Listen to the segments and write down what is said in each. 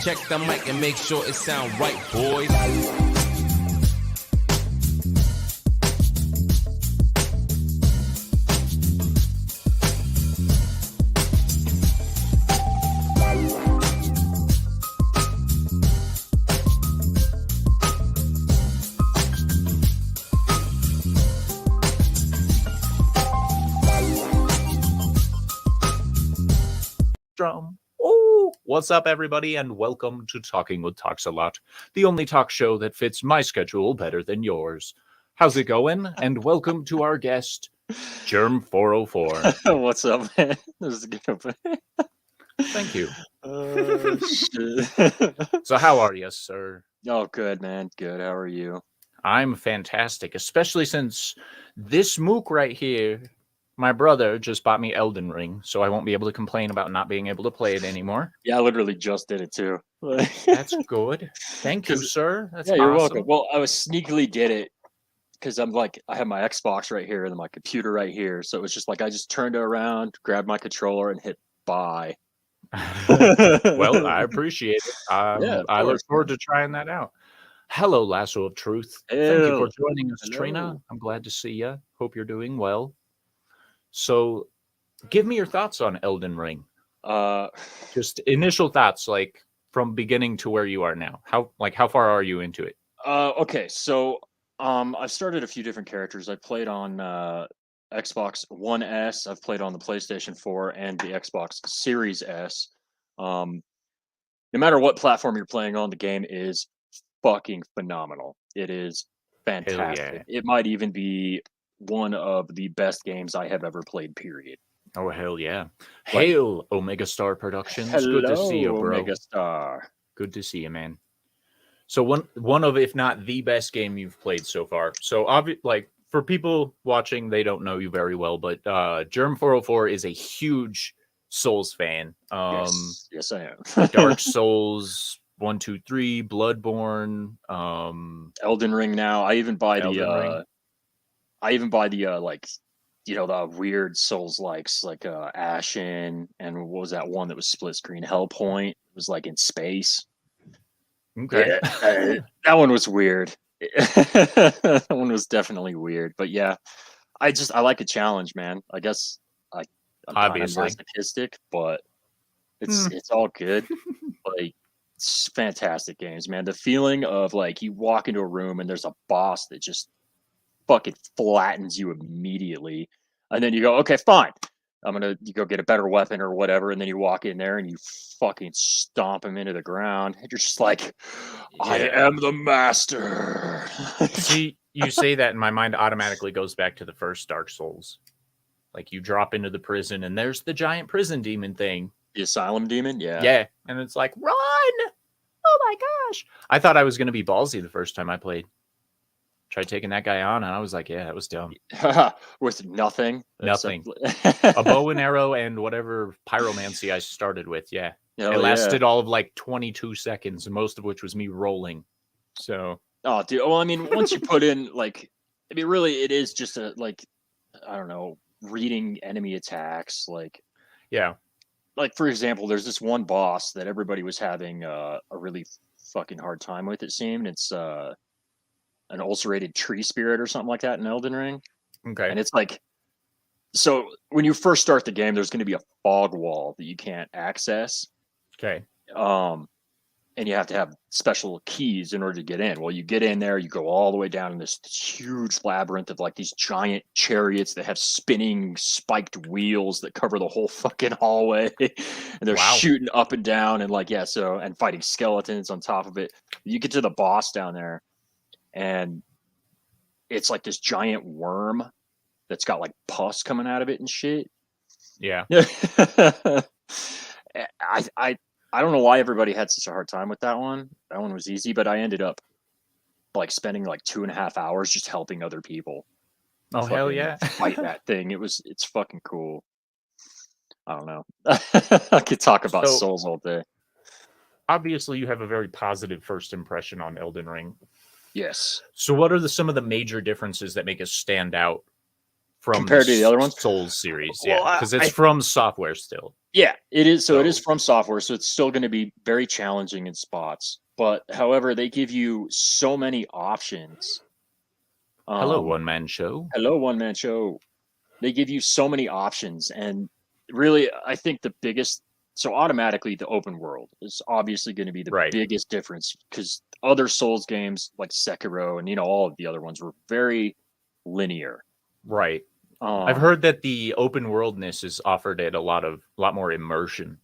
Check the mic and make sure it sound right, boys. Drum. Oh, what's up, everybody, and welcome to Talking with TalksALot, the only talk show that fits my schedule better than yours. How's it going? And welcome to our guest, Germ404. What's up, man? This is good. Thank you. Shit. So, how are you, sir? Oh, good, man. Good. How are you? I'm fantastic, especially since this mook right here, my brother just bought me Elden Ring, so I won't be able to complain about not being able to play it anymore. Yeah, I literally just did it too. That's good. Thank you, sir. That's yeah, you're awesome. welcome. Well, I was sneakily did it because I'm like, I have my Xbox right here and my computer right here. So it was just like I just turned it around, grabbed my controller, and hit buy. Well, I appreciate it. Yeah, of I look course, forward to trying that out. Hello, Lasso of Truth. Thank you for joining us, Trina. Hello. I'm glad to see you. Hope you're doing well. So, give me your thoughts on Elden Ring. Just initial thoughts, like from beginning to where you are now. How far are you into it? Okay, so I've started a few different characters. I played on Xbox One S. I've played on the PlayStation 4 and the Xbox Series S. No matter what platform you're playing on, the game is fucking phenomenal. It is fantastic. Yeah. It might even be one of the best games I have ever played, period. Oh, hell yeah. Hail, Omega Star Productions. Hello, Good to see you, bro. Omega Star. Good to see you, man. So one of, if not the best game you've played so far. So for people watching, they don't know you very well, but Germ404 is a huge Souls fan. Yes, I am. Dark Souls 1, 2, 3, Bloodborne, Elden Ring now. I even buy Elden Ring. the weird Souls likes like Ashen, and what was that one that was split screen? Hellpoint. It was like in space. Okay. Yeah, that one was weird. That one was definitely weird. But yeah, I like a challenge, man. I guess I'm kind of masochistic, but it's all good. Like, it's fantastic games, man. The feeling of like you walk into a room and there's a boss that just fucking flattens you immediately, and then you go, okay, fine, you go get a better weapon or whatever, and then you walk in there and you fucking stomp him into the ground, and you're just like, I am the master. See, you say that and my mind automatically goes back to the first Dark Souls. Like, you drop into the prison and there's the giant prison demon thing. The asylum demon? Yeah. Yeah. And it's like, run! Oh my gosh. I thought I was going to be ballsy the first time I played. Tried taking that guy on, and I was like, yeah, that was dumb. With nothing? Nothing. A bow and arrow and whatever pyromancy I started with, yeah. It lasted all of like 22 seconds, most of which was me rolling. So. Oh, dude. Well, I mean, once you put in, like, I mean, really, it is just I don't know, reading enemy attacks. Like, yeah. Like, for example, there's this one boss that everybody was having a really fucking hard time with, it seemed. It's an ulcerated tree spirit or something like that in Elden Ring. Okay. And it's like, so when you first start the game, there's going to be a fog wall that you can't access. Okay. And you have to have special keys in order to get in. Well, you get in there, you go all the way down in this huge labyrinth of like these giant chariots that have spinning spiked wheels that cover the whole fucking hallway. And they're shooting up and down and and fighting skeletons on top of it. You get to the boss down there and it's like this giant worm that's got like pus coming out of it and shit. Yeah. I don't know why everybody had such a hard time with that one. That one was easy, but I ended up like spending like 2.5 hours just helping other people. Oh, hell yeah. Fight that thing. It's fucking cool. I don't know. I could talk about Souls all day. Obviously, you have a very positive first impression on Elden Ring. Yes. So what are some of the major differences that make it stand out from compared to the other ones. Souls series. Well, Yeah, because it's from software still. Yeah, it is. So it is So- from software, so it's still going to be very challenging in spots. But however, they give you so many options. Hello, one man show. Hello, one man show. They give you so many options, and really, I think the biggest. So automatically, the open world is obviously going to be the Right. biggest difference because other Souls games like Sekiro and all of the other ones were very linear. Right. I've heard that the open worldness is offered at a lot more immersion.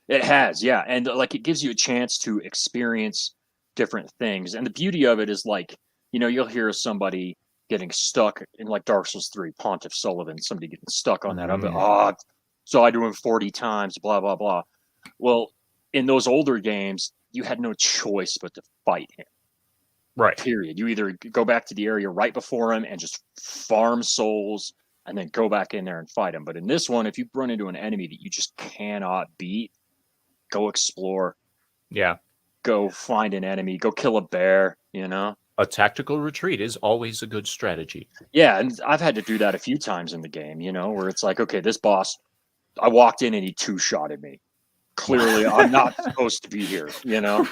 It has, yeah, and like it gives you a chance to experience different things. And the beauty of it is like, you'll hear somebody getting stuck in like Dark Souls 3, Pontiff Sullivan, somebody getting stuck on that. I'll be, so I do him 40 times, blah, blah, blah. Well, in those older games, you had no choice but to fight him. Right. Period. You either go back to the area right before him and just farm souls and then go back in there and fight him. But in this one, if you run into an enemy that you just cannot beat, go explore. Yeah. Go find an enemy. Go kill a bear, A tactical retreat is always a good strategy. Yeah, and I've had to do that a few times in the game, where it's like, okay, this boss, I walked in and he two-shotted me. Clearly, I'm not supposed to be here,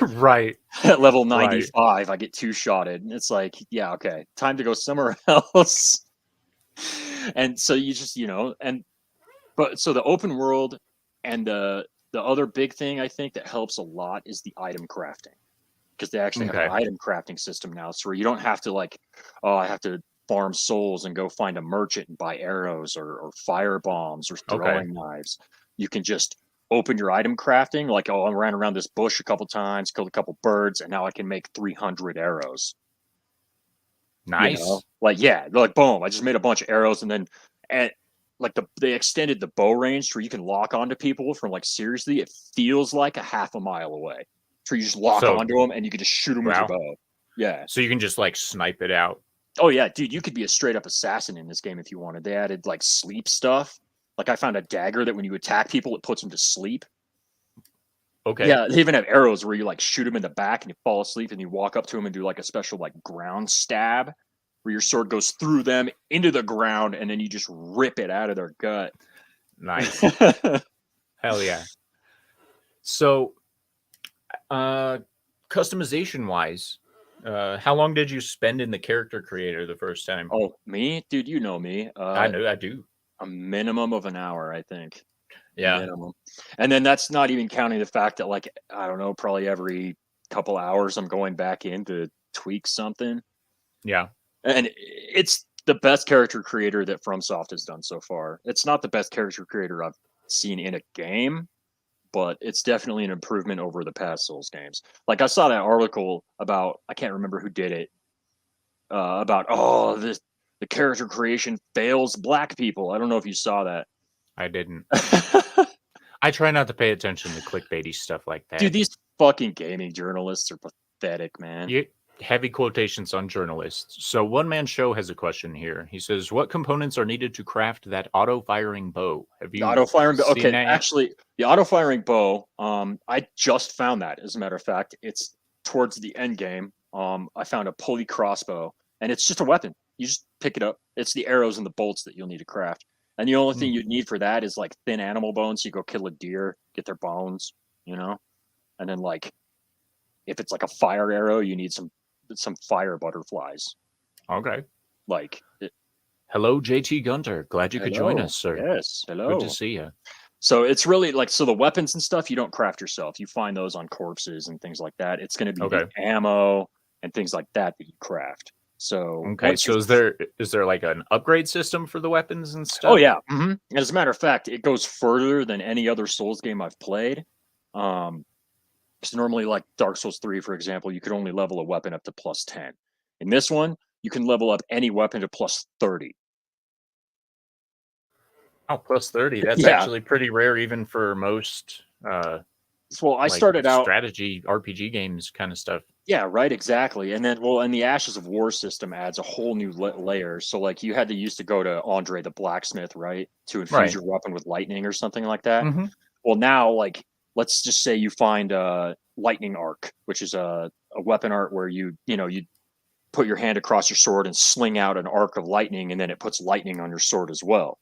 Right. At level 95, I get two-shotted. And it's like, yeah, okay, time to go somewhere else. And so you just, but so the open world and the other big thing I think that helps a lot is the item crafting. Because they actually have an item crafting system now. So where you don't have to like, I have to farm souls and go find a merchant and buy arrows or fire bombs or throwing knives. You can just open your item crafting, like, I ran around this bush a couple times, killed a couple birds, and now I can make 300 arrows. Nice. Like, yeah, like boom, I just made a bunch of arrows, and then like they extended the bow range where you can lock onto people from like, seriously, it feels like a half a mile away. So you just lock onto them and you can just shoot them with your bow. Yeah. So you can just like snipe it out. Oh yeah, dude, you could be a straight up assassin in this game if you wanted. They added like sleep stuff. Like I found a dagger that when you attack people, it puts them to sleep. Okay. Yeah, they even have arrows where you like shoot them in the back and you fall asleep and you walk up to them and do like a special like ground stab where your sword goes through them into the ground and then you just rip it out of their gut. Nice. Hell yeah. So, customization wise, how long did you spend in the character creator the first time? Oh, me? Dude, you know me. I know, I do. A minimum of an hour, I think. Yeah. Minimum. And then that's not even counting the fact that, like, I don't know, probably every couple hours I'm going back in to tweak something. Yeah. And it's the best character creator that FromSoft has done so far. It's not the best character creator I've seen in a game, but it's definitely an improvement over the past Souls games. Like, I saw that article about, I can't remember who did it, about, the character creation fails black people. I don't know if you saw that. I didn't. I try not to pay attention to clickbaity stuff like that. Dude, these fucking gaming journalists are pathetic, man. Heavy quotations on journalists. So One Man Show has a question here. He says, what components are needed to craft that auto-firing bow? Have you auto-firing bow? Okay, that actually, the auto-firing bow, I just found that, as a matter of fact. It's towards the end game. I found a pulley crossbow, and it's just a weapon. You just pick it up. It's the arrows and the bolts that you'll need to craft. And the only thing you'd need for that is like thin animal bones. You go kill a deer, get their bones, and then like if it's like a fire arrow, you need some fire butterflies. Okay. Like hello, JT Gunter. Glad you could join us, sir. Yes, hello. Good to see you. So it's really like, so the weapons and stuff you don't craft yourself. You find those on corpses and things like that. It's going to be the ammo and things like that you craft. So okay, so is there like an upgrade system for the weapons and stuff? Oh yeah. Mm-hmm. As a matter of fact, it goes further than any other Souls game I've played. Because normally, like Dark Souls 3, for example, you could only level a weapon up to plus 10. In this one, you can level up any weapon to plus 30. Oh, plus 30. That's actually pretty rare, even for most. Well, I started out strategy RPG games kind of stuff. Yeah, right, exactly. And then, and the Ashes of War system adds a whole new layer. So, like, you had to used to go to Andre the blacksmith, right, to infuse your weapon with lightning or something like that. Mm-hmm. Well, now, like, let's just say you find a lightning arc, which is a weapon art where you put your hand across your sword and sling out an arc of lightning, and then it puts lightning on your sword as well.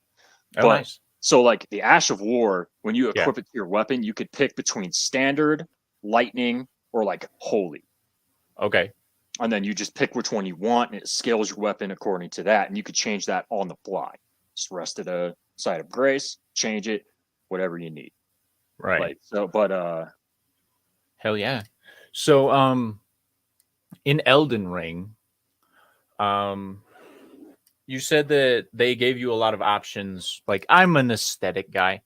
Oh, But nice. so like the Ash of War, when you Yeah. equip it to your weapon, you could pick between standard, lightning, or like holy. Okay. And then you just pick which one you want, and it scales your weapon according to that. And you could change that on the fly. Just rest of the side of grace, change it, whatever you need. Right. Like so, but Hell yeah. So in Elden Ring, you said that they gave you a lot of options. Like, I'm an aesthetic guy.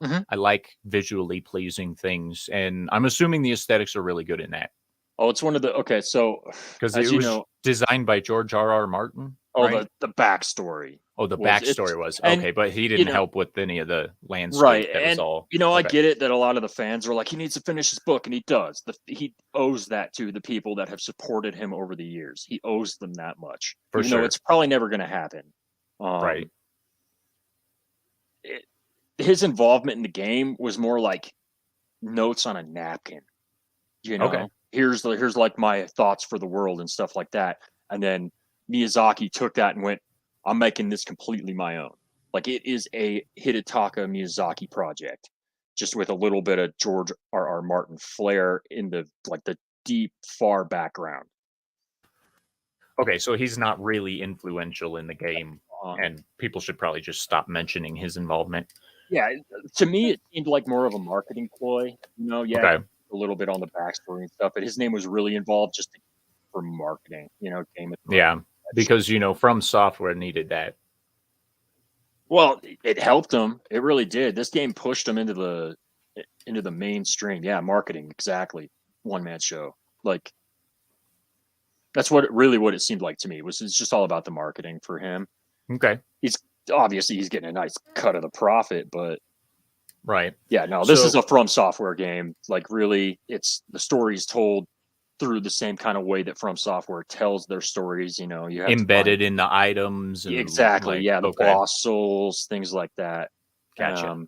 Mhm. I like visually pleasing things, and I'm assuming the aesthetics are really good in that oh, it's one of the okay. So because as it you was know, designed by George R.R. Martin, oh right? the backstory Oh, the was it's backstory was and okay, but he you didn't know help with any of the landscape. right, That was and all I okay. get it that a lot of the fans are like he needs to finish his book, and he does. He owes that to the people that have supported him over the years. He owes them that much, For even though sure. it's probably never going to happen. Right. His involvement in the game was more like notes on a napkin. You know, Okay. here's like my thoughts for the world and stuff like that. And then Miyazaki took that and went, I'm making this completely my own. Like it is a Hidetaka Miyazaki project, just with a little bit of George R.R. Martin flair in the deep far background. Okay, so he's not really influential in the game, Um, and people should probably just stop mentioning his involvement. yeah, to me it seemed like more of a marketing ploy. You know, yeah, Okay. a little bit on the backstory and stuff, but his name was really involved just for marketing. You know, Game of Thrones. Yeah, because From Software needed that. Well, it helped them. It really did. This game pushed them into the mainstream. Yeah, marketing exactly. One man show. Like that's what it seemed like to me. It's just all about the marketing for him. Okay. He's obviously he's getting a nice cut of the profit, but Right. yeah, no, this So- is a From Software game. Like really, it's the story's told through the same kind of way that From Software tells their stories. You know, you have Embedded in the items. And exactly. like, Yeah, the okay. boss souls, things like that. Gotcha.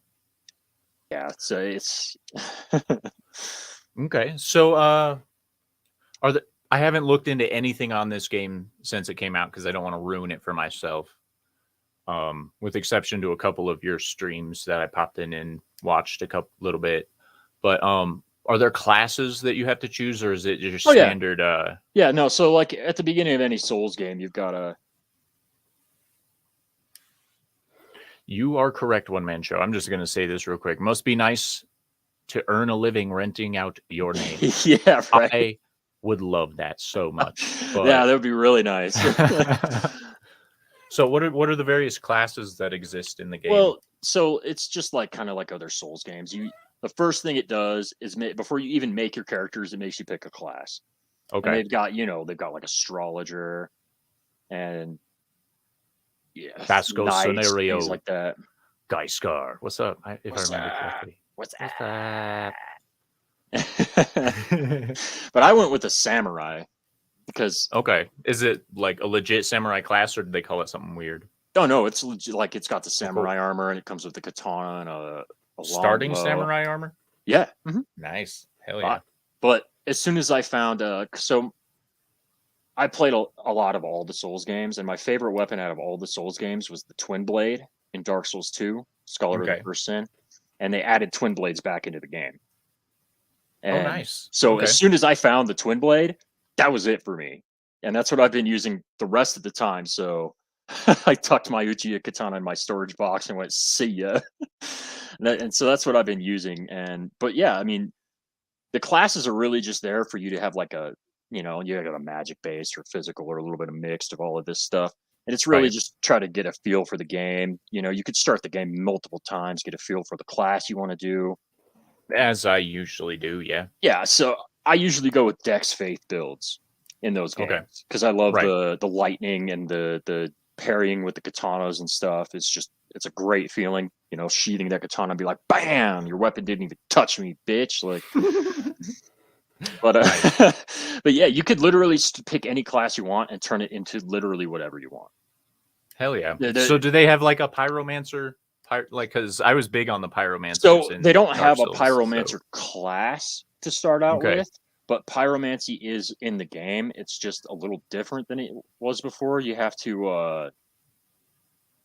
Yeah, so it's Okay. So I haven't looked into anything on this game since it came out because I don't want to ruin it for myself. With exception to a couple of your streams that I popped in and watched a little bit. But are there classes that you have to choose, or is it just standard? Yeah, no. So like at the beginning of any Souls game, you've got a. You are correct, One Man Show. I'm just going to say this real quick. Must be nice to earn a living renting out your name. Yeah, right. I would love that so much. But... yeah, that would be really nice. So what are the various classes that exist in the game? Well, so it's just like kind of like other Souls games. The first thing it does is before you even make your characters, it makes you pick a class. Okay. And they've got like astrologer and Basco scenario, things like that. Gaiskar. What's up? If I remember correctly. What's that? But I went with the samurai because okay, is it like a legit samurai class, or did they call it something weird? Oh no, it's legit, like it's got the samurai armor and it comes with the katana and a starting samurai armor. Yeah, nice. Hell yeah! But as soon as I found, so I played a lot of all the Souls games, and my favorite weapon out of all the Souls games was the Twin Blade in Dark Souls 2, Scholar of the First Sin, and they added Twin Blades back into the game. And nice. So as soon as I found the Twin Blade, that was it for me, and that's what I've been using the rest of the time. So I tucked my Uchiha katana in my storage box and went, "See ya." And so that's what I've been using. But yeah, I mean, the classes are really just there for you to have like you have a magic base or physical or a little bit of mixed of all of this stuff. And it's really just try to get a feel for the game. You could start the game multiple times, get a feel for the class you want to do. As I usually do, yeah. Yeah, so I usually go with Dex Faith builds in those games because I love the lightning and the parrying with the katanas and stuff. It's a great feeling, sheathing that katana and be like, bam, your weapon didn't even touch me, bitch. Like, but yeah, you could literally pick any class you want and turn it into literally whatever you want. Hell yeah. So do they have like a pyromancer? Because I was big on the pyromancer. So they don't have a pyromancer class to start out with. but pyromancy is in the game. It's just a little different than it was before. You have to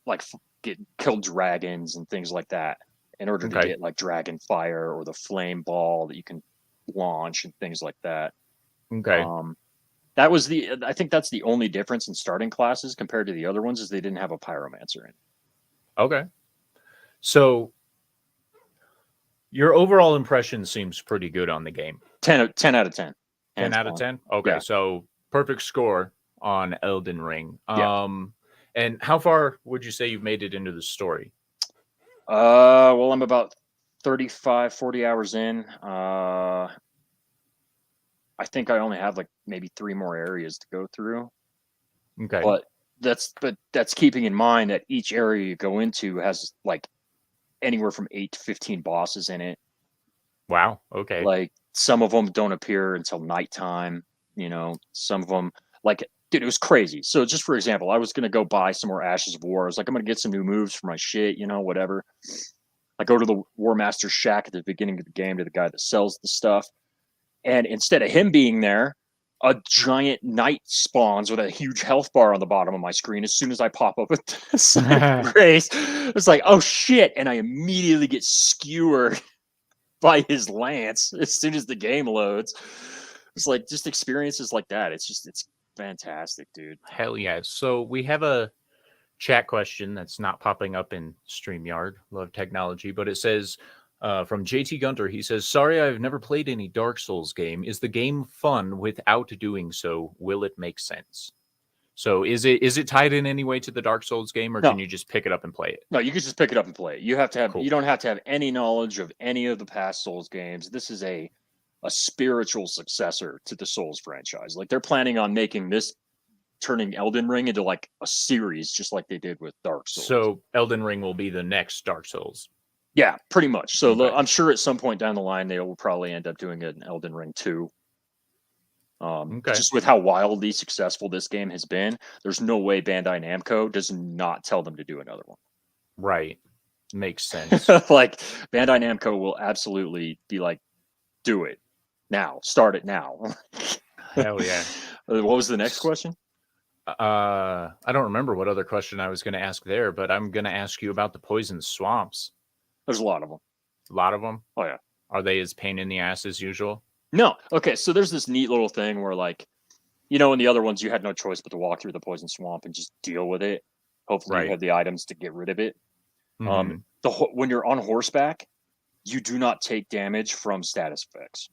like kill dragons and things like that in order to Okay. get like dragon fire or the flame ball that you can launch and things like that. Okay. That was I think that's the only difference in starting classes compared to the other ones is they didn't have a pyromancer in. Okay. So your overall impression seems pretty good on the game. 10 out of 10. 10 out of 10? Okay, Yeah. so perfect score on Elden Ring. Yeah. And how far would you say you've made it into the story? Well, I'm about 35, 40 hours in. I think I only have like maybe 3 more areas to go through. Okay. But that's keeping in mind that each area you go into has like anywhere from 8 to 15 bosses in it. Wow. Okay. Like some of them don't appear until nighttime, you know, some of them like dude, it was crazy. So just for example, I was gonna go buy some more Ashes of War. I was like, I'm gonna get some new moves for my shit, you know, whatever. I go to the War Master's shack at the beginning of the game to the guy that sells the stuff. And instead of him being there, a giant knight spawns with a huge health bar on the bottom of my screen as soon as I pop up with this grace. It's like, oh shit. And I immediately get skewered by his lance as soon as the game loads. It's like just experiences like that. It's fantastic, dude. Hell yeah. So we have a chat question that's not popping up in StreamYard. Love technology, but it says from JT Gunter, he says, sorry, I've never played any Dark Souls game. Is the game fun without doing so? Will it make sense? So is it tied in any way to the Dark Souls game, or No. can you just pick it up and play it? No, you can just pick it up and play it. You have to have Cool. you don't have to have any knowledge of any of the past Souls games. This is a spiritual successor to the Souls franchise. Like they're planning on making this turning Elden Ring into like a series just like they did with Dark Souls. So Elden Ring will be the next Dark Souls. Yeah, pretty much. So Okay. I'm sure at some point down the line they will probably end up doing an Elden Ring 2. Okay. Just with how wildly successful this game has been, there's no way Bandai Namco does not tell them to do another one. Right. Makes sense. Like Bandai Namco will absolutely be like, do it now, start it now. Hell yeah. What was the next question? I don't remember what other question I was going to ask there, but I'm going to ask you about the poison swamps. There's a lot of them. A lot of them? Oh yeah. Are they as pain in the ass as usual? No. Okay, so there's this neat little thing where like, you know, in the other ones you had no choice but to walk through the poison swamp and just deal with it. Hopefully Right. you have the items to get rid of it. Mm-hmm. When you're on horseback, you do not take damage from status effects.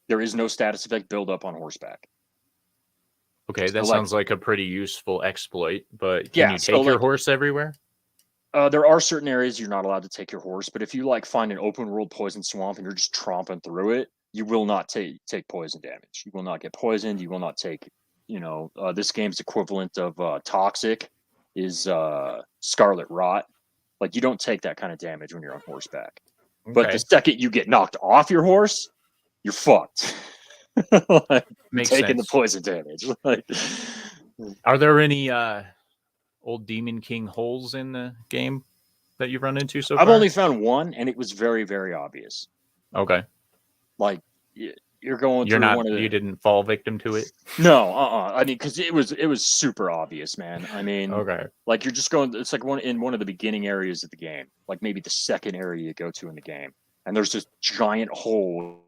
There is no status effect build up on horseback. Okay, that So, sounds like a pretty useful exploit, but can you take your horse everywhere? There are certain areas you're not allowed to take your horse, but if you like find an open world poison swamp and you're just tromping through it, you will not take poison damage. You will not get poisoned. You will not take, you know, this game's equivalent of toxic is scarlet rot. Like you don't take that kind of damage when you're on horseback. Okay. But the second you get knocked off your horse, you're fucked. Like, Makes taking sense. the poison damage. Like, are there any old Demon King holes in the game that you've run into so far? I've only found one, and it was very, very obvious. Okay. Like you're going You're through not. one of the... You didn't fall victim to it. No, I mean, because it was super obvious, man. I mean, Okay. like you're just going. It's like one of the beginning areas of the game, like maybe the second area you go to in the game, and there's this giant hole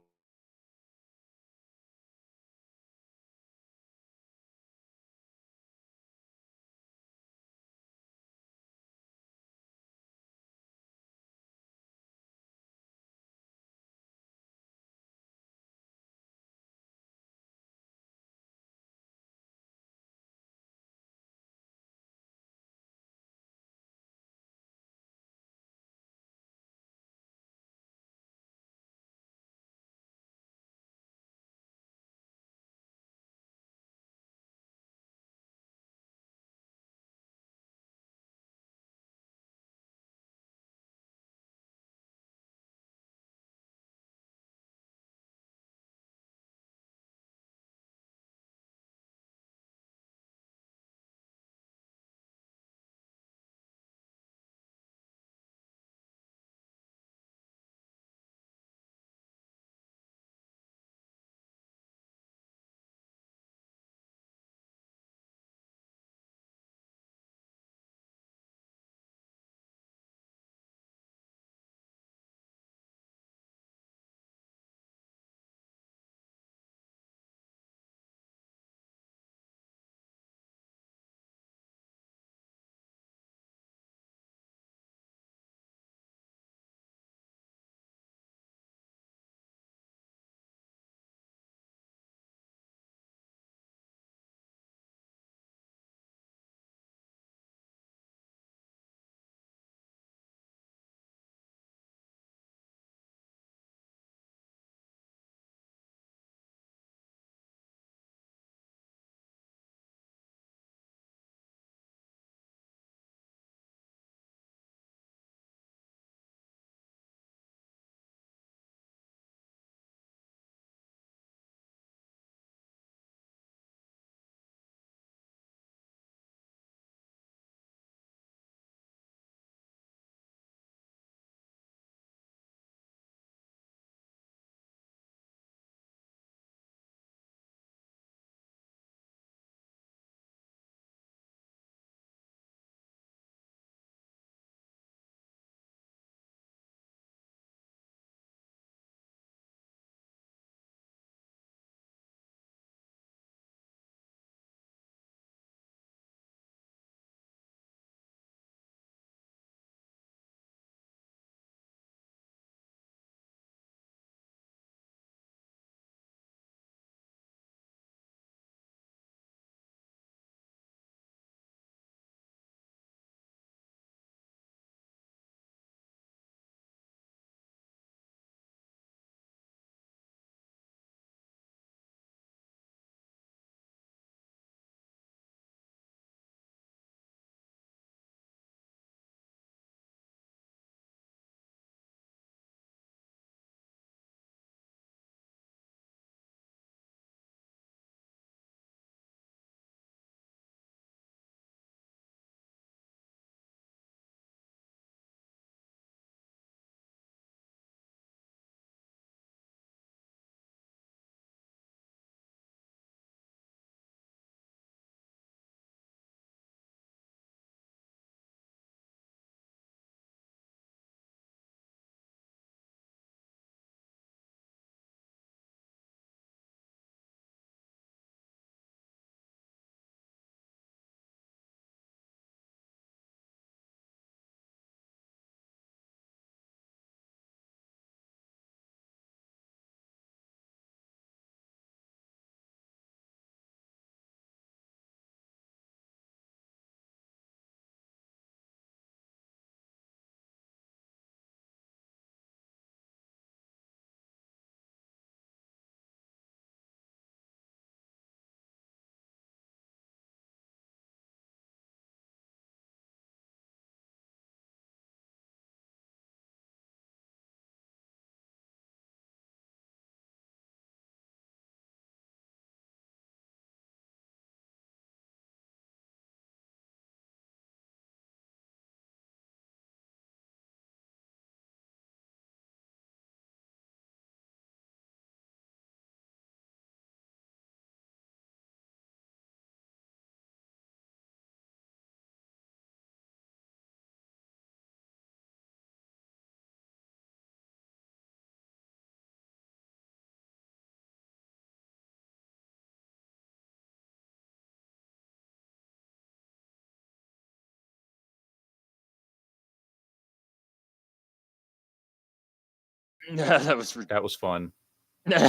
Yeah, That was fun.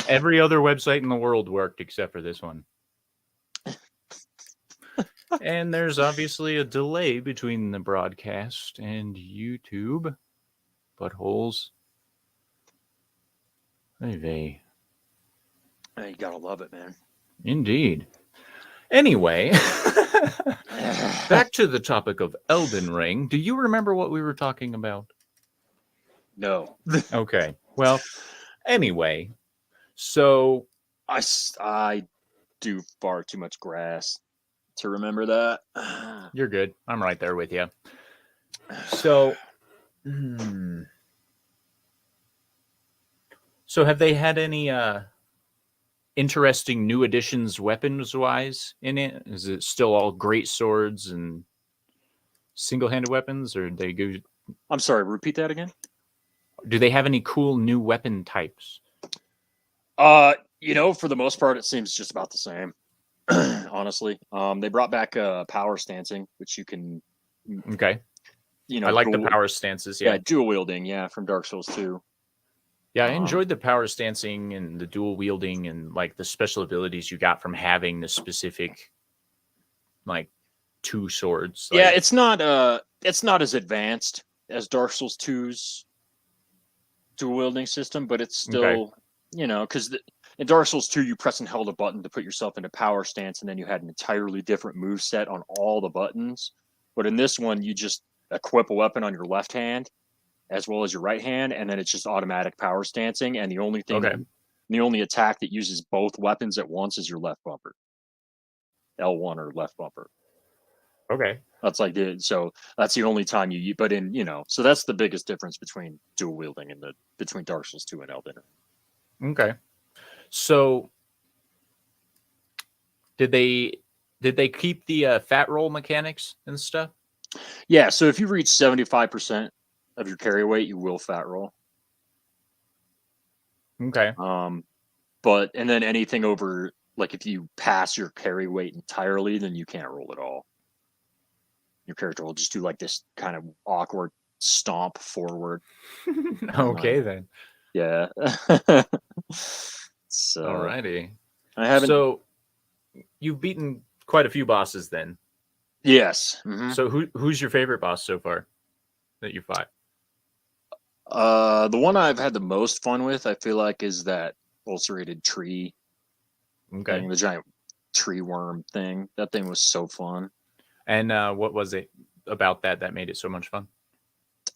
Every other website in the world worked except for this one. And there's obviously a delay between the broadcast and YouTube. Buttholes. Hey, you gotta love it, man. indeed. Anyway, back to the topic of Elden Ring. Do you remember what we were talking about? No. Okay. Well, anyway, so I do far too much grass to remember that. you're good. I'm right there with you. So, so have they had any interesting new additions weapons wise in it? Is it still all great swords and single-handed weapons, or they go? I'm sorry, repeat that again. Do they have any cool new weapon types? For the most part, it seems just about the same. Honestly, they brought back power stancing, which you can. Okay. I like the power stances. Yeah, dual wielding. Yeah, from Dark Souls 2. Yeah, I enjoyed the power stancing and the dual wielding and like the special abilities you got from having the specific, like, two swords. Yeah, it's not as advanced as Dark Souls 2's dual wielding system, but it's still because in Dark Souls 2 you press and held a button to put yourself into power stance, and then you had an entirely different move set on all the buttons. But in this one, you just equip a weapon on your left hand as well as your right hand, and then it's just automatic power stancing. And the only attack that uses both weapons at once is your left bumper, L1 or left bumper. Okay. That's that's the only time you. But so that's the biggest difference between dual wielding and between Dark Souls 2 and Elden Ring. Okay. So did they keep the fat roll mechanics and stuff? Yeah. So if you reach 75% of your carry weight, you will fat roll. Okay. And then anything over, like if you pass your carry weight entirely, then you can't roll at all. Your character will just do like this kind of awkward stomp forward. Okay, then. Yeah. So. Alrighty. I haven't. So you've beaten quite a few bosses then. Yes. Mm-hmm. So who's your favorite boss so far that you fought? The one I've had the most fun with, I feel like, is that ulcerated tree. Okay. Thing, the giant tree worm thing. That thing was so fun. And what was it about that made it so much fun?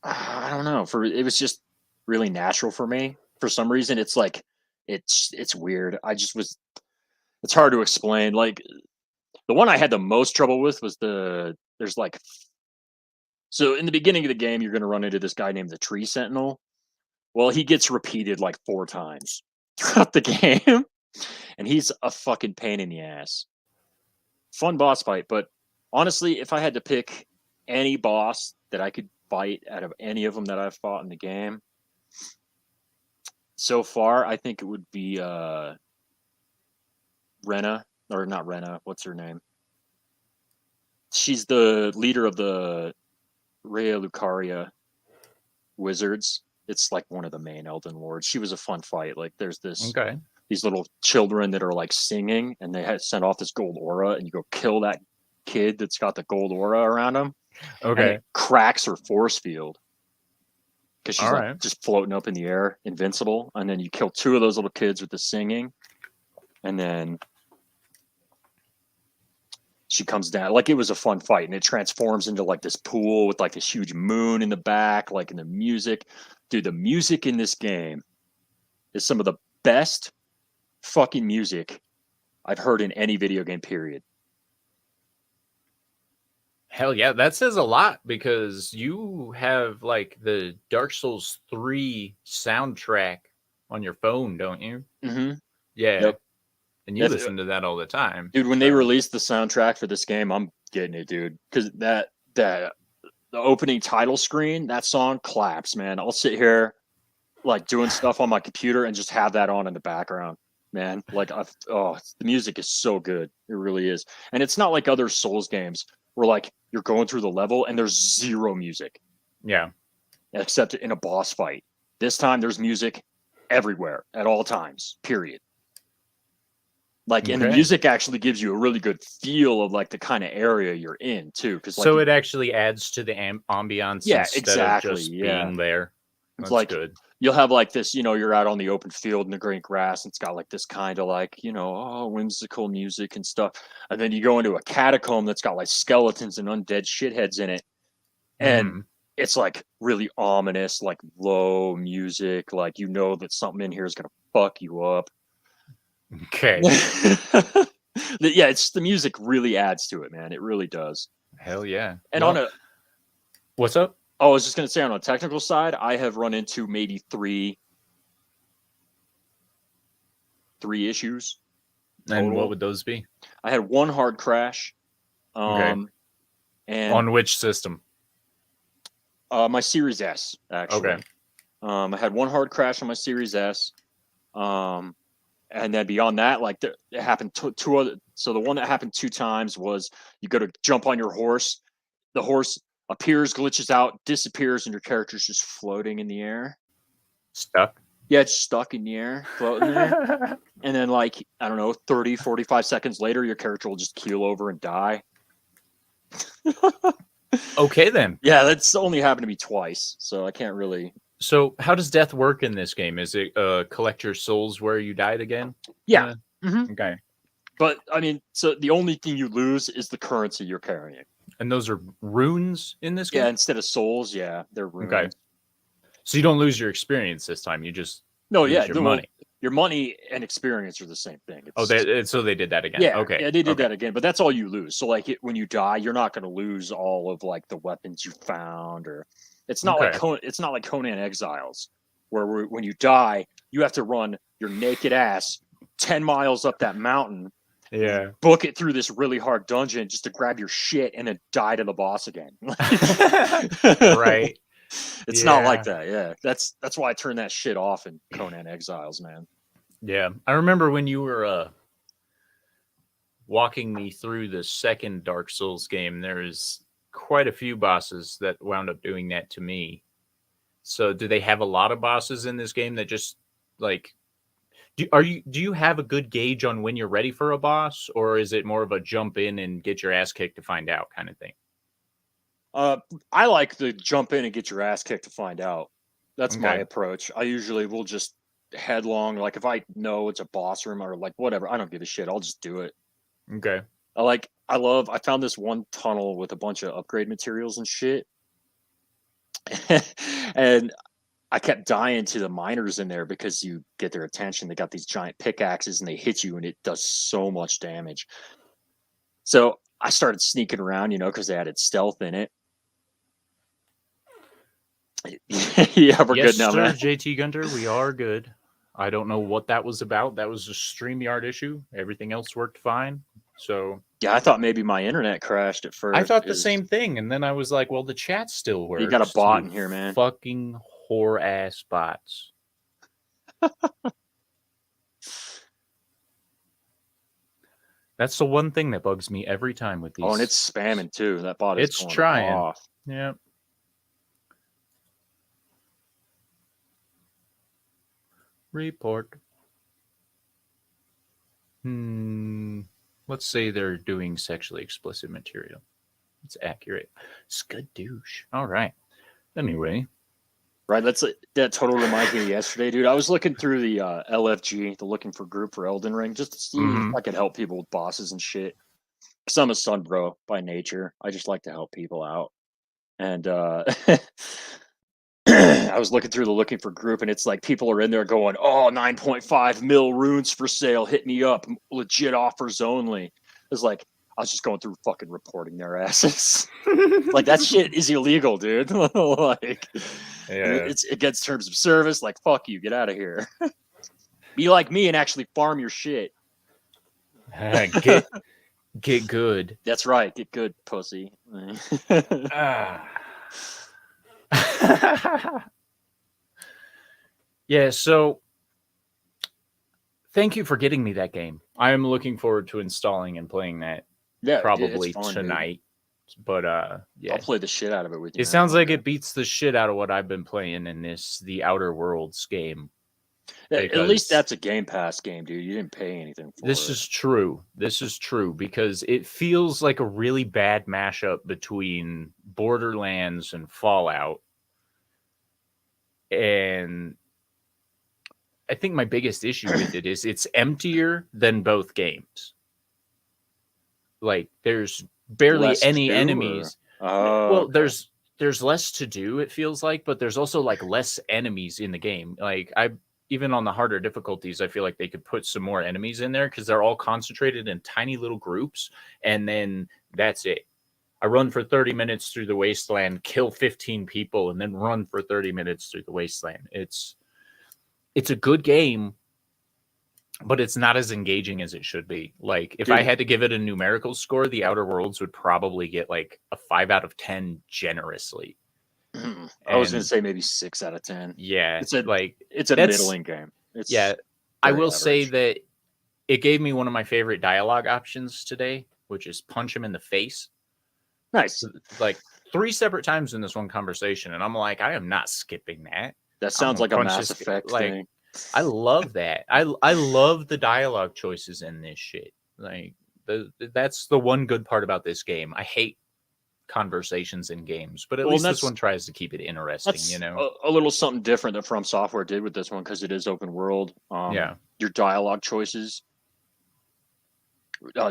I don't know. It was just really natural for me. For some reason, it's like it's weird. It's hard to explain. Like the one I had the most trouble with was so in the beginning of the game, you're going to run into this guy named the Tree Sentinel. Well, he gets repeated like 4 times throughout the game, and he's a fucking pain in the ass. Fun boss fight, but honestly, if I had to pick any boss that I could fight out of any of them that I've fought in the game so far, I think it would be Rena, or not Rena. What's her name? She's the leader of the Rhea Lucaria wizards. It's like one of the main Elden Lords. She was a fun fight. Like there's these little children that are like singing, and they had sent off this gold aura, and you go kill that kid that's got the gold aura around him. Okay. And it cracks her force field because she's right. just floating up in the air, invincible. And then you kill 2 of those little kids with the singing, and then she comes down. Like it was a fun fight, and it transforms into like this pool with like this huge moon in the back, like in the music. Dude, the music in this game is some of the best fucking music I've heard in any video game, period. Hell yeah, that says a lot because you have like the Dark Souls 3 soundtrack on your phone, don't you? Mm-hmm. Yeah. Yep. And you listen to that all the time. Dude, when they released the soundtrack for this game, I'm getting it, dude. Because the opening title screen, that song claps, man. I'll sit here like doing stuff on my computer and just have that on in the background, man. Like, the music is so good. It really is. And it's not like other Souls games where like you're going through the level and there's zero music. Yeah. Except in a boss fight. This time there's music everywhere at all times, period. Like, and the music actually gives you a really good feel of like the kind of area you're in too. Cause so it actually adds to the ambiance instead of just being there. It's That's like, good. You'll have like this, you're out on the open field in the green grass, and it's got like this kind of like, whimsical music and stuff. And then you go into a catacomb that's got like skeletons and undead shitheads in it. And it's like really ominous, like low music, like that something in here is gonna fuck you up. Okay. Yeah, it's the music really adds to it, man. It really does. Hell yeah. And what's up? I was just gonna say, on a technical side, I have run into maybe three issues. And what would those be? I had one hard crash. And on which system? My Series S, actually. Okay. I had one hard crash on my Series S. And then beyond that, like it happened two other. So the one that happened 2 times was you go to jump on your horse. The horse appears, glitches out, disappears, and your character's just floating in the air. Stuck? Yeah, it's stuck in the air, floating there. And then, like, I don't know, 30, 45 seconds later, your character will just keel over and die. Okay, then. Yeah, that's only happened to me twice, so I can't really... So how does death work in this game? Is it collect your souls where you died again? Yeah. Okay. But, I mean, so the only thing you lose is the currency you're carrying. And those are runes in this game? Yeah, instead of souls, yeah, they're runes. Okay. So you don't lose your experience this time. You just lose your money. Your money and experience are the same thing. So they did that again. Yeah, okay. Yeah, they did that again, but that's all you lose. So like when you die, you're not going to lose all of like the weapons you found, or it's not like Conan Exiles, where when you die, you have to run your naked ass 10 miles up that mountain. Yeah. Book it through this really hard dungeon just to grab your shit and then die to the boss again. Right. It's not like that. Yeah. That's why I turned that shit off in Conan Exiles, man. Yeah. I remember when you were walking me through the second Dark Souls game, there was quite a few bosses that wound up doing that to me. So do they have a lot of bosses in this game that just like do you have a good gauge on when you're ready for a boss, or is it more of a jump in and get your ass kicked to find out kind of thing? I like the jump in and get your ass kicked to find out. That's my approach. I usually will just headlong, like if I know it's a boss room or like whatever, I don't give a shit. I'll just do it. Okay. I found this one tunnel with a bunch of upgrade materials and shit. And I kept dying to the miners in there because you get their attention. They got these giant pickaxes and they hit you and it does so much damage. So I started sneaking around, because they added stealth in it. Yeah, we're good now, man. JT Gunter, we are good. I don't know what that was about. That was a StreamYard issue. Everything else worked fine. So yeah, I thought maybe my internet crashed at first. I thought the same thing, and then I was like, "Well, the chat still works." You got a bot in here, man. Fucking whore ass bots. That's the one thing that bugs me every time with these. Oh, and it's spamming too. That bot is going trying off. Yeah. Report. Let's say they're doing sexually explicit material. It's accurate. Skadoosh. All right. Anyway. Right. That totally reminds me of yesterday, dude. I was looking through the LFG, the looking for group for Elden Ring, just to see if I could help people with bosses and shit. Because I'm a sun bro by nature. I just like to help people out. And I was looking through the looking for group, and it's like people are in there going, "Oh, 9.5 mil runes for sale. Hit me up. Legit offers only." It's like I was just going through fucking reporting their asses. Like that shit is illegal, dude. Like, it's against terms of service. Like, fuck you, get out of here. Be like me and actually farm your shit. Get good. That's right. Get good, pussy. Yeah, so thank you for getting me that game. I am looking forward to installing and playing that probably fun, tonight. But yeah, I'll play the shit out of it with you. it man. sounds like it beats the shit out of what I've been playing in the Outer Worlds game. At least that's a Game Pass game, dude. You didn't pay anything for This it. is true. This is true because it feels like a really bad mashup between Borderlands and Fallout. And I think my biggest issue with it is it's emptier than both games. Like there's barely Less to any do, enemies. Oh, Well, okay. there's less to do, it feels like, but there's also like less enemies in the game. Like I even on the harder difficulties, I feel like they could put some more enemies in there because they're all concentrated in tiny little groups, and then that's it. I run for 30 minutes through the wasteland, kill 15 people, and then run for 30 minutes through the wasteland. It's a good game, but it's not as engaging as it should be. Like if I Dude. had to give it a numerical score, The Outer Worlds would probably get like a 5 out of 10 generously. I was gonna And say maybe 6 out of 10. yeah, It's a like it's a that's- middling game. It's yeah, I very will say average. that it gave me one of my favorite dialogue options today, which is punch him in the face. Nice. Like 3 separate times in this one conversation, and I'm like, I am not skipping that. That sounds gonna like a punch Mass this Effect like, thing. I love that. I love the dialogue choices in this shit. Like that's the one good part about this game. I hate conversations in games, but at least this one tries to keep it interesting, That's you know. a little something different that From Software did with this one because it is open world. Yeah. Your dialogue choices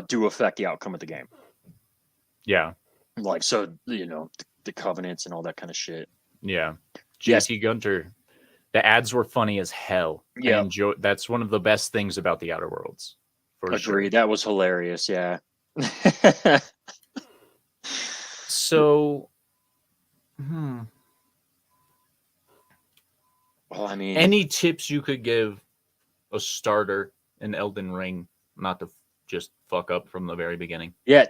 do affect the outcome of the game. Yeah. Like so, you know, the covenants and all that kind of shit. Yeah. Yes. GT Gunter. The ads were funny as hell. Yeah. That's one of the best things about the Outer Worlds. For Agreed. sure. That was hilarious. Yeah. So, well, I mean, any tips you could give a starter in Elden Ring not to just fuck up from the very beginning? Yeah.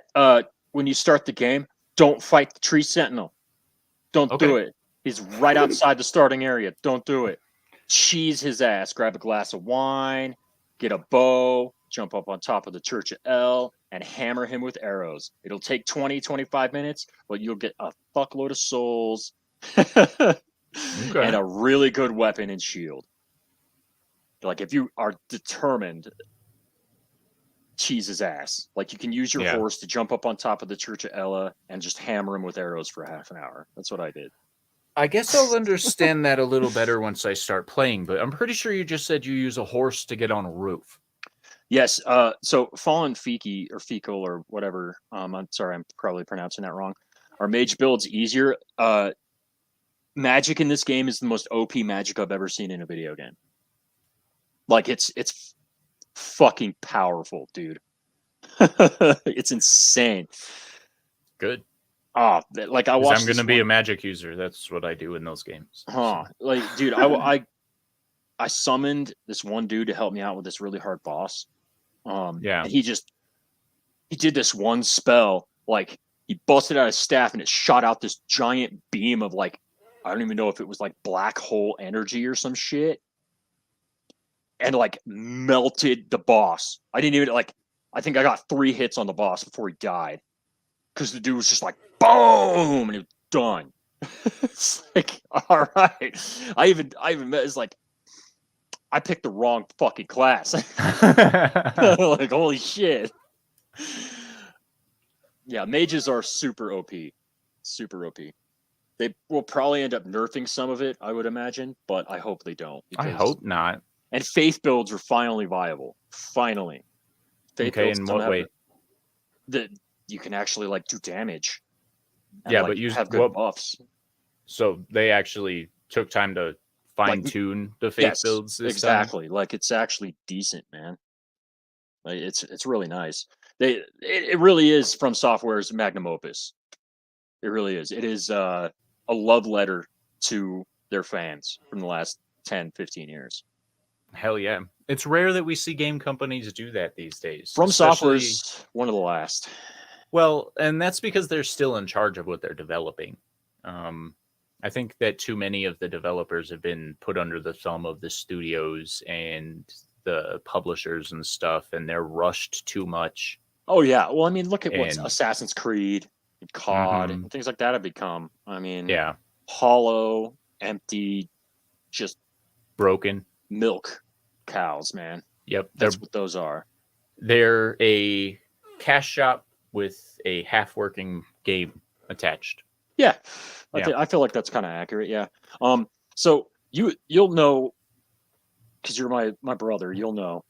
When you start the game, don't fight the tree sentinel. Don't do it. He's right outside the starting area. Don't do it. Cheese his ass. Grab a glass of wine, get a bow, jump up on top of the Church of T.A.L, and hammer him with arrows. It'll take 20-25 minutes, but you'll get a fuckload of souls and a really good weapon and shield. Like if you are determined, cheese his ass. Like you can use your horse to jump up on top of the Church of T.A.L and just hammer him with arrows for half an hour. That's what I did. I guess I'll understand that a little better once I start playing, but I'm pretty sure you just said you use a horse to get on a roof. Yes. So Fallen Fiki or Fecal or whatever. I'm sorry, I'm probably pronouncing that wrong. Our mage build's easier. Magic in this game is the most OP magic I've ever seen in a video game. Like it's fucking powerful, dude. It's insane. Good. Like I watched. I'm going to be a magic user. That's what I do in those games. Huh? So. Like, dude, I summoned this one dude to help me out with this really hard boss. And he did this one spell. Like he busted out his staff and it shot out this giant beam of like, I don't even know if it was like black hole energy or some shit, and like melted the boss. I didn't even I think I got 3 hits on the boss before he died. Because the dude was just like, boom, and he was done. It's like, all right. I even met. It's like, I picked the wrong fucking class. Like, holy shit. Yeah, mages are super OP. Super OP. They will probably end up nerfing some of it, I would imagine, but I hope they don't. I hope not. And faith builds are finally viable. Finally. Faith builds in what way? You can actually like do damage. And, but you have good buffs. So they actually took time to fine tune the faith builds. Exactly. Like it's actually decent, man. Like it's really nice. It really is From Software's magnum opus. It really is. It is a love letter to their fans from the last 10, 15 years. Hell yeah. It's rare that we see game companies do that these days. From Software's one of the last. Well, and that's because they're still in charge of what they're developing. I think that too many of the developers have been put under the thumb of the studios and the publishers and stuff, and they're rushed too much. Oh, yeah. Well, I mean, look at what's Assassin's Creed, and COD Mhm. and things like that have become. I mean, Yeah, hollow, empty, just broken. milk cows, man. Yep, That's what those are. they're a cash shop with a half-working game attached. Yeah, Yeah. I feel like that's kind of accurate. Yeah. So you'll know because you're my brother. You'll know.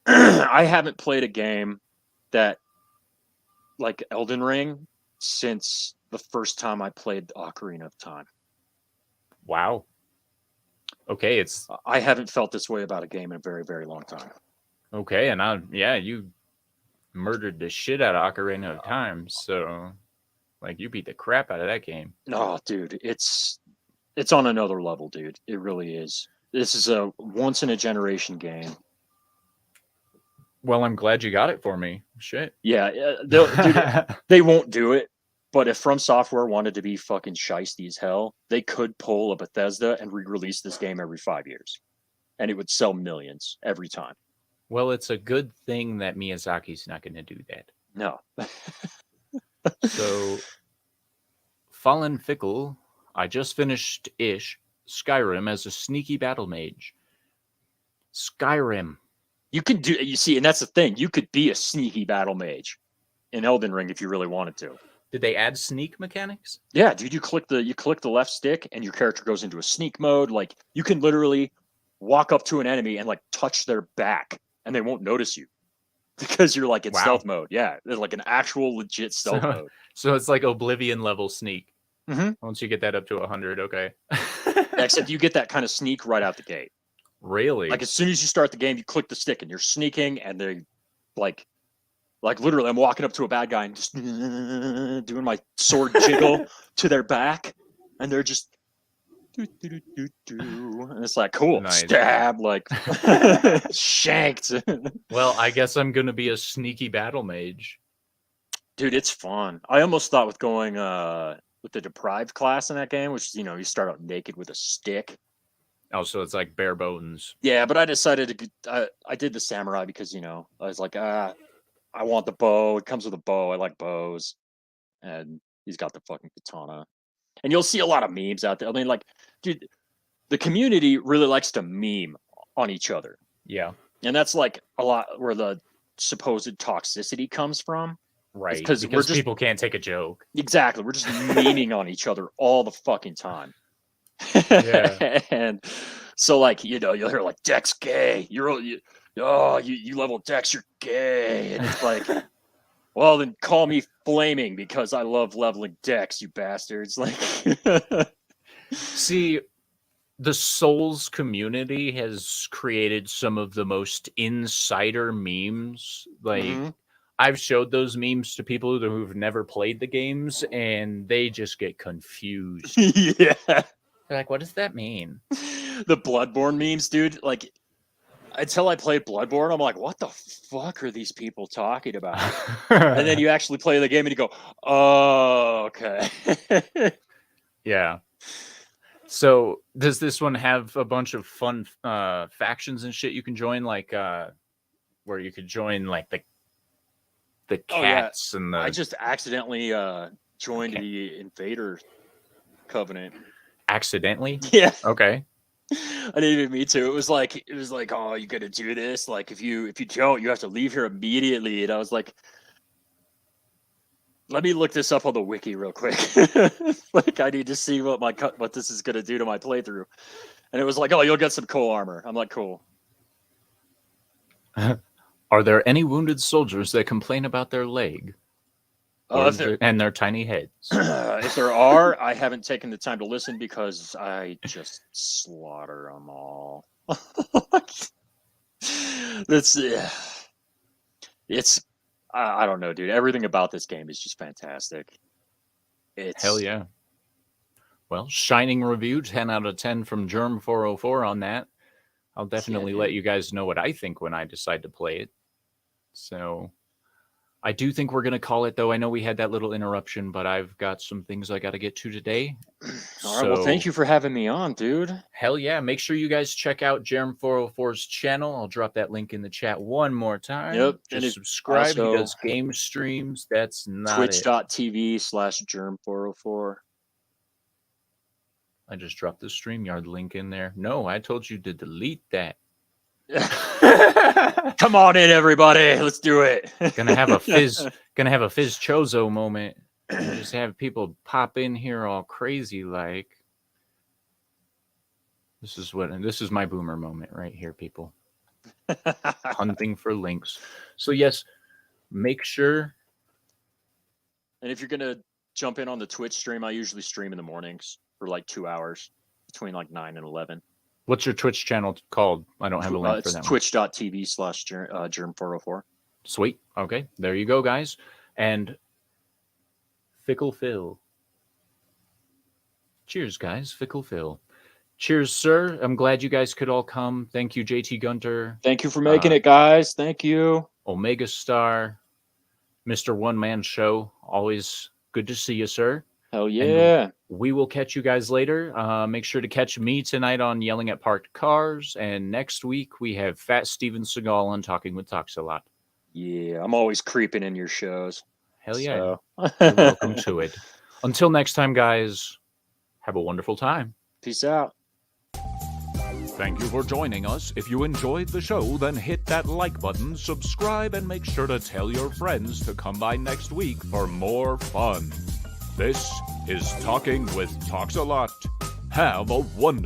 I haven't played a game that like Elden Ring since the first time I played Ocarina of Time. Wow. Okay, it's I haven't felt this way about a game in a very, very long time. okay, and you murdered the shit out of Ocarina of Time, so like you beat the crap out of that game. No, dude, it's on another level, dude. It really is. This is a once in a generation game. Well, I'm glad you got it for me. Shit. Yeah, dude, they won't do it. But if From Software wanted to be fucking shisty as hell, they could pull a Bethesda and re-release this game every 5 years, and it would sell millions every time. Well, it's a good thing that Miyazaki's not going to do that. No. So, Fallen Fickle, I just finished Skyrim as a sneaky battle mage. Skyrim. You could do, you see, and that's the thing. You could be a sneaky battle mage in Elden Ring if you really wanted to. Did they add sneak mechanics? Yeah, dude, you click the left stick and your character goes into a sneak mode. Like you can literally walk up to an enemy and like touch their back and they won't notice you because you're like in stealth mode. Yeah, it's like an actual legit stealth mode. So it's like Oblivion level sneak. Mm-hmm. Once you get that up to 100, okay. Except you get that kind of sneak right out the gate. Really? Like as soon as you start the game, you click the stick and you're sneaking, and they like literally, I'm walking up to a bad guy and just doing my sword jiggle to their back, and they're just and it's like cool, nice. Stab, like shanked. Well, I guess I'm gonna be a sneaky battle mage. Dude, it's fun. I almost thought with going with the deprived class in that game, which you start out naked with a stick. Oh, so it's like bare bones. Yeah, but I decided to. I did the samurai because I was like, I want the bow. It comes with a bow. I like bows, and he's got the fucking katana. And you'll see a lot of memes out there. I mean, like, dude, the community really likes to meme on each other. Yeah, and that's like a lot where the supposed toxicity comes from. Right, because people can't take a joke. Exactly, we're just memeing on each other all the fucking time. Yeah. And so like you'll hear like Dex gay, you level Dex, you're gay, and it's like, well then call me flaming because I love leveling Dex, you bastards. Like see, the Souls community has created some of the most insider memes. Like I've showed those memes to people who've never played the games and they just get confused. Yeah. They're like, what does that mean? The Bloodborne memes, dude. Like, until I played Bloodborne, I'm like, what the fuck are these people talking about? And then you actually play the game and you go, oh, okay. Yeah. So does this one have a bunch of fun factions and shit you can join? Like, where you could join like the cats and the... I just accidentally joined the Invader Covenant. Accidentally? Yeah. Okay. I didn't even mean to. It was like, oh, you gotta do this. Like, if you don't, you have to leave here immediately. And I was like, let me look this up on the wiki real quick. Like, I need to see what this is gonna do to my playthrough. And it was like, oh, you'll get some cool armor. I'm like, cool. Are there any wounded soldiers that complain about their leg? And their tiny heads? If there are, I haven't taken the time to listen because I just slaughter them all. It's I don't know, dude. Everything about this game is just fantastic. Hell yeah. Well, shining review, 10 out of 10 from Germ404 on that. I'll definitely let you guys know what I think when I decide to play it. So, I do think we're going to call it, though. I know we had that little interruption, but I've got some things I got to get to today. All right. Well, thank you for having me on, dude. Hell yeah. Make sure you guys check out Jerem404's channel. I'll drop that link in the chat one more time. Yep. Just subscribe. He does game streams. That's not Twitch.tv/Jerem404. I just dropped the StreamYard link in there. No, I told you to delete that. Come on in, everybody. Let's do it. Gonna have a fizz chozo moment. Just have people pop in here all crazy like. This is my boomer moment right here, people. Hunting for links. So yes, make sure. And if you're gonna jump in on the Twitch stream, I usually stream in the mornings for like 2 hours between like 9 and 11. What's your Twitch channel called? I don't have a link for that. It's twitch.tv/Jerem404. Sweet. Okay, there you go, guys. And Fickle Phil. Cheers, guys. Fickle Phil. Cheers, sir. I'm glad you guys could all come. Thank you, JT Gunter. Thank you for making it, guys. Thank you. Omega Star, Mr. One Man Show. Always good to see you, sir. Hell yeah. And we will catch you guys later. Make sure to catch me tonight on Yelling at Parked Cars. And next week, we have Fat Steven Seagal on Talking with TalksALot. Yeah, I'm always creeping in your shows. Hell yeah. So. You're welcome to it. Until next time, guys, have a wonderful time. Peace out. Thank you for joining us. If you enjoyed the show, then hit that like button, subscribe, and make sure to tell your friends to come by next week for more fun. This is Talking with TalksALot. Have a wonderful